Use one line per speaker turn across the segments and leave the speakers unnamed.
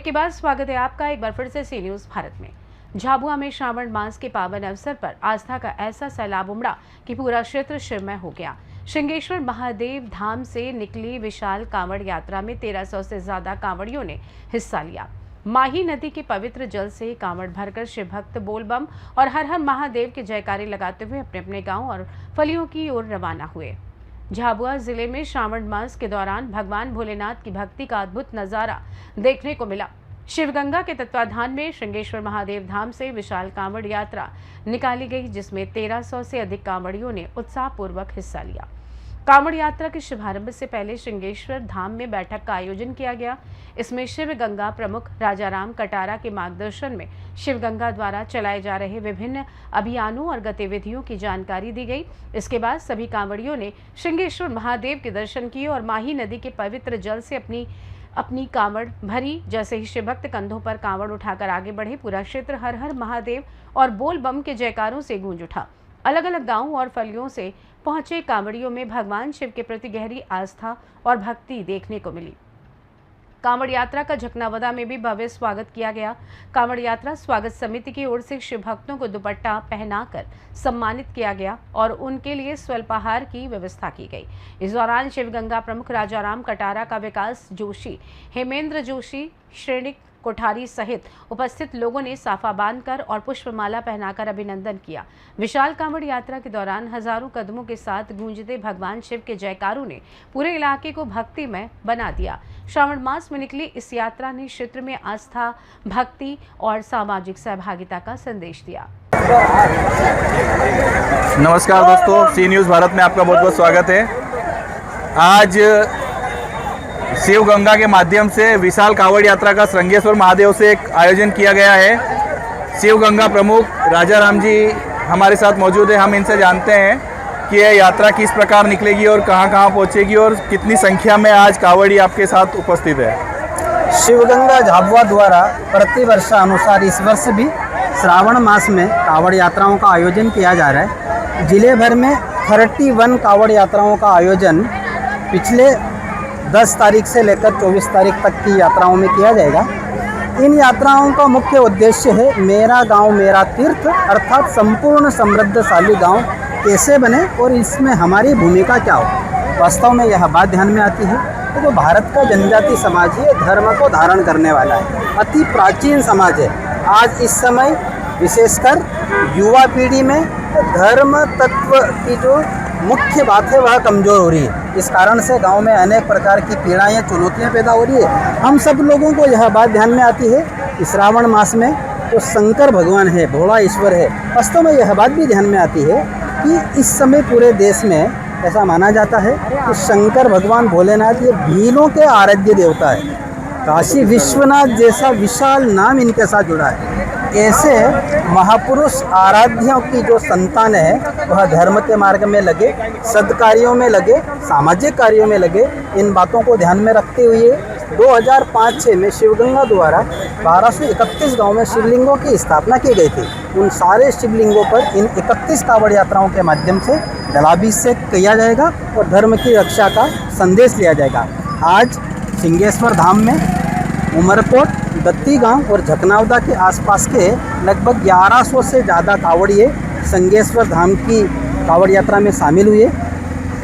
के बाद स्वागत है आपका एक बार फिर से सी न्यूज़ भारत में। झाबुआ में श्रावण मास के पावन अवसर पर आस्था का ऐसा सैलाब उमड़ा कि पूरा क्षेत्र शिवमय हो गया। श्रृंगेश्वर महादेव धाम से निकली विशाल कांवड़ यात्रा में 1300 से ज्यादा कांवड़ियों ने हिस्सा लिया। माही नदी के पवित्र जल से कांवड़ भरकर शिव भक्त बोलबम और हर हर महादेव के जयकारे लगाते हुए अपने अपने गांव और फलियों की ओर रवाना हुए। झाबुआ जिले में श्रावण मास के दौरान भगवान भोलेनाथ की भक्ति का अद्भुत नजारा देखने को मिला। शिवगंगा के तत्वाधान में श्रृंगेश्वर महादेव धाम से विशाल कांवड़ यात्रा निकाली गई, जिसमें 1300 से अधिक कांवड़ियों ने उत्साहपूर्वक हिस्सा लिया। कांवड़ यात्रा के शुभारंभ से पहले श्रृंगेश्वर धाम में बैठक का आयोजन किया गया। इसमें शिवगंगा प्रमुख राजाराम कटारा के मार्गदर्शन में शिवगंगा द्वारा चलाए जा रहे विभिन्न अभियानों और गतिविधियों की जानकारी दी गई। इसके बाद सभी कांवड़ियों ने श्रृंगेश्वर महादेव के दर्शन किए और माही नदी के पवित्र जल से अपनी कांवड़ भरी। जैसे ही शिवभक्त कंधों पर कांवड़ उठाकर आगे बढ़े, पूरा क्षेत्र हर हर महादेव और बोल बम के जयकारों से गूंज उठा। अलग अलग गांवों और फलियों से पहुंचे कांवड़ियों में भगवान शिव के प्रति गहरी आस्था और भक्ति देखने को मिली। कांवड़ यात्रा का झकनावदा में भी भव्य स्वागत किया गया। कांवड़ यात्रा स्वागत समिति की ओर से शिव भक्तों को दुपट्टा पहनाकर सम्मानित किया गया और उनके लिए स्वल्पाहार की व्यवस्था की गई। इस दौरान शिवगंगा प्रमुख राजाराम कटारा का विकास जोशी, हेमेंद्र जोशी, श्रेणिक कोठारी सहित उपस्थित लोगों ने साफा बांधकर और पुष्पमाला पहनाकर अभिनंदन किया। विशाल कांवड़ यात्रा के दौरान हजारों कदमों के साथ गूंजते भगवान शिव के जयकारों ने पूरे इलाके को भक्तिमय बना दिया। श्रावण मास में निकली इस यात्रा ने क्षेत्र में आस्था, भक्ति और सामाजिक सहभागिता का संदेश दिया।
नमस्कार दोस्तों, सी न्यूज़ भारत में आपका बहुत बहुत स्वागत है। आज शिव गंगा के माध्यम से विशाल कांवड़ यात्रा का श्रृंगेश्वर महादेव से एक आयोजन किया गया है। शिव गंगा प्रमुख राजाराम जी हमारे साथ मौजूद है। हम इनसे जानते हैं कि यह यात्रा किस प्रकार निकलेगी और कहां कहां पहुंचेगी और कितनी संख्या में आज कांवड़ी आपके साथ उपस्थित है।
शिवगंगा झाबुआ द्वारा प्रतिवर्ष अनुसार इस वर्ष भी श्रावण मास में कांवड़ यात्राओं का आयोजन किया जा रहा है। जिले भर में 31 कांवड़ यात्राओं का आयोजन पिछले 10 तारीख से लेकर 24 तारीख तक की यात्राओं में किया जाएगा। इन यात्राओं का मुख्य उद्देश्य है मेरा गांव मेरा तीर्थ, अर्थात संपूर्ण समृद्धशाली गांव कैसे बने और इसमें हमारी भूमिका क्या हो। वास्तव में यह बात ध्यान में आती है कि जो भारत का जनजाति समाज है, धर्म को धारण करने वाला है, अति प्राचीन समाज है। आज इस समय विशेषकर युवा पीढ़ी में धर्म तत्व की जो मुख्य बात है वह कमज़ोर हो रही है। इस कारण से गांव में अनेक प्रकार की पीड़ाएँ, चुनौतियाँ पैदा हो रही है। हम सब लोगों को यह बात ध्यान में आती है कि श्रावण मास में जो शंकर भगवान है, भोला ईश्वर है, वास्तव में यह बात भी ध्यान में आती है कि इस समय पूरे देश में ऐसा माना जाता है कि शंकर भगवान भोलेनाथ ये भीलों के आराध्य देवता है। काशी विश्वनाथ जैसा विशाल नाम इनके साथ जुड़ा है। ऐसे महापुरुष आराध्यों की जो संतान है वह धर्म के मार्ग में लगे, सद्कार्यों में लगे, सामाजिक कार्यों में लगे। इन बातों को ध्यान में रखते हुए 2005-06 में शिवगंगा द्वारा 1231 गांव में शिवलिंगों की स्थापना की गई थी। उन सारे शिवलिंगों पर इन 31 कांवड़ यात्राओं के माध्यम से जलाभिषेक किया जाएगा और धर्म की रक्षा का संदेश लिया जाएगा। आज श्रृंगेश्वर धाम में उमरकोट, दत्ती गांव और झकनावदा के आसपास के लगभग 1100 से ज़्यादा कांवड़िए श्रृंगेश्वर धाम की कांवड़ यात्रा में शामिल हुए।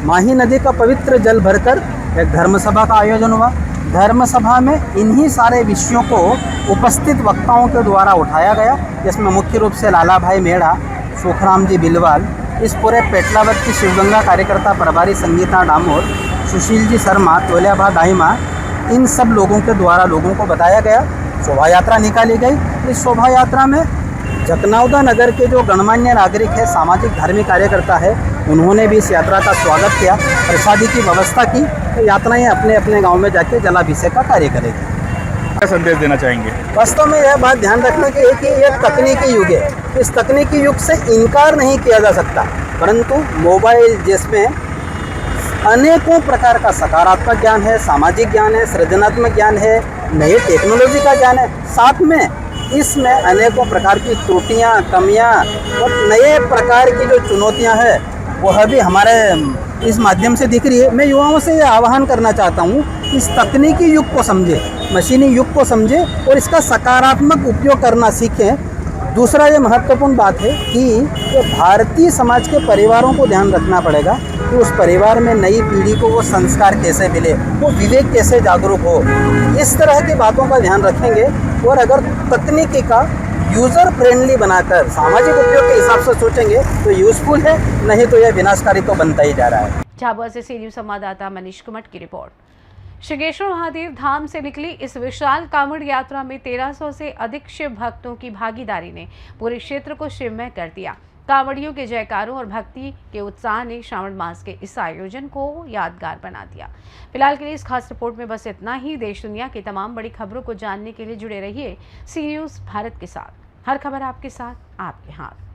माही नदी का पवित्र जल भरकर एक धर्मसभा का आयोजन हुआ। धर्मसभा में इन्हीं सारे विषयों को उपस्थित वक्ताओं के द्वारा उठाया गया, जिसमें मुख्य रूप से लाला भाई मेड़ा, सुखराम जी बिलवाल, इस पूरे पेटलावत की शिवगंगा कार्यकर्ता प्रभारी संगीता डामोर, सुशील जी शर्मा, तोलियाभा दाहिमा, इन सब लोगों के द्वारा लोगों को बताया गया। शोभा यात्रा निकाली गई। इस शोभा यात्रा में झकनावदा नगर के जो गणमान्य नागरिक है, सामाजिक धार्मिक कार्यकर्ता है, उन्होंने भी इस यात्रा का स्वागत किया, प्रसादी की व्यवस्था की। तो यात्राएं अपने अपने गांव में जाके जलाभिषेक का कार्य करेगी।
क्या संदेश देना चाहेंगे?
वास्तव में यह बात ध्यान रखने की है कि यह तकनीकी युग है। इस तकनीकी युग से इनकार नहीं किया जा सकता, परंतु मोबाइल जिसमें अनेकों प्रकार का सकारात्मक ज्ञान है, सामाजिक ज्ञान है, सृजनात्मक ज्ञान है, नई टेक्नोलॉजी का ज्ञान है, साथ में इसमें अनेकों प्रकार की त्रुटियां, कमियां और नए प्रकार की जो चुनौतियां हैं वह भी हमारे इस माध्यम से दिख रही है। मैं युवाओं से ये आह्वान करना चाहता हूँ कि इस तकनीकी युग को समझे, मशीनी युग को समझे और इसका सकारात्मक उपयोग करना सीखें। दूसरा ये महत्वपूर्ण बात है कि ये भारतीय समाज के परिवारों को ध्यान रखना पड़ेगा कि उस परिवार में नई पीढ़ी को वो संस्कार कैसे मिले, वो विवेक कैसे जागरूक हो। इस तरह की बातों का ध्यान रखेंगे और अगर तकनीकी का यूज़र फ्रेंडली बनाकर सामाजिक उपयोग के हिसाब से सोचेंगे तो यूज़फुल है, नहीं तो यह विनाशकारी तो बनता ही जा रहा है।
झाबुआ से सी न्यूज़ संवाददाता मनीष कुमट की रिपोर्ट। श्रृंगेश्वर महादेव धाम से निकली इस विशाल कांवड़ यात्रा में 1300 से अधिक शिव भक्तों की भागीदारी ने पूरे क्षेत्र को शिवमय कर दिया। कांवड़ियों के जयकारों और भक्ति के उत्साह ने श्रावण मास के इस आयोजन को यादगार बना दिया। फिलहाल के लिए इस खास रिपोर्ट में बस इतना ही। देश दुनिया की तमाम बड़ी खबरों को जानने के लिए जुड़े रहिए सी न्यूज़ भारत के साथ। हर खबर आपके साथ, आपके हाथ।